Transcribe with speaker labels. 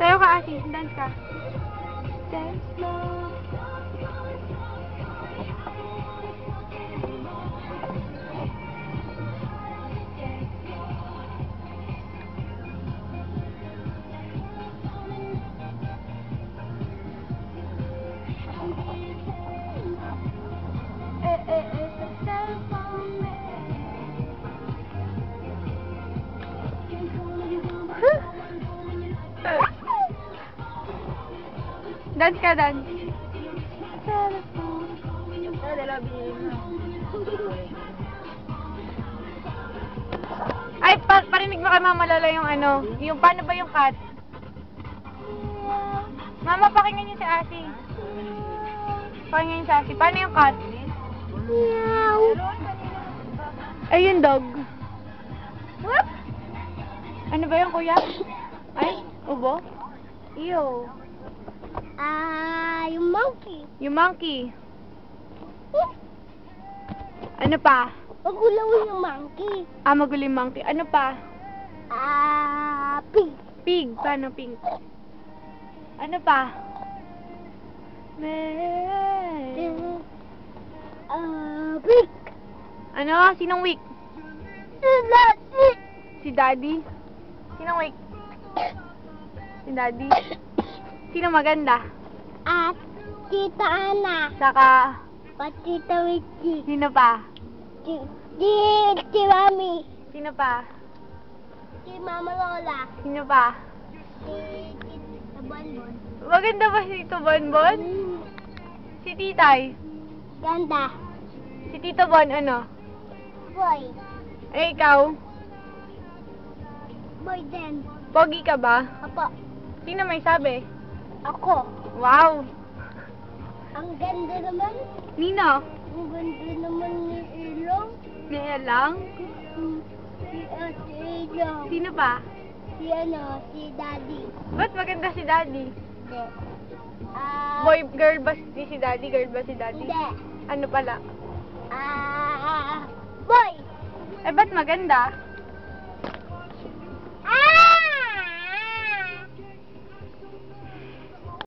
Speaker 1: Sayo ka, Asi. Dance ka. Dance mo. Dance ka, dance. Ay, parinig mo kay Mama Lola yung ano, yung paano ba yung cat? Mama, pakinggan niyo si Asi. Pakinggan niyo si Asi. Paano yung cat? Meow. Ay, yung dog. Whoop! Ano ba yung kuya? Ay, ubo? Ew.
Speaker 2: Yung monkey.
Speaker 1: Yung monkey. Ano pa?
Speaker 2: Magulaw yung monkey.
Speaker 1: Magulo yung monkey. Ano pa?
Speaker 2: Pig.
Speaker 1: Pig. Paano pig? Ano pa?
Speaker 2: Pig.
Speaker 1: Ano? Sinong weak? Si Daddy? Sinong weak? Si Daddy? Sino maganda?
Speaker 2: At Tita Ana.
Speaker 1: Saka,
Speaker 2: At Tita Witchy.
Speaker 1: sino pa?
Speaker 2: Si Mami.
Speaker 1: Sino pa?
Speaker 2: Si Mama Lola.
Speaker 1: Sino pa?
Speaker 2: Si Tita Bonbon.
Speaker 1: Maganda ba si Tito Bonbon? Si Titay?
Speaker 2: Ganda.
Speaker 1: Si Tito Bon, ano?
Speaker 2: Boy.
Speaker 1: Eh, ikaw?
Speaker 2: Boy din.
Speaker 1: Pogi ka ba?
Speaker 2: Apo.
Speaker 1: Sino may sabi?
Speaker 2: Ako.
Speaker 1: Wow!
Speaker 2: Ang ganda naman.
Speaker 1: Nino?
Speaker 2: Ang ganda naman ni Ilong.
Speaker 1: Nea lang?
Speaker 2: Si Ate Ilong.
Speaker 1: Sino pa?
Speaker 2: Si Daddy.
Speaker 1: Ba't maganda si Daddy?
Speaker 2: Hindi.
Speaker 1: Boy, girl ba si Daddy? Girl ba si Daddy?
Speaker 2: Hindi.
Speaker 1: Ano pala?
Speaker 2: Boy.
Speaker 1: Eh, ba't maganda?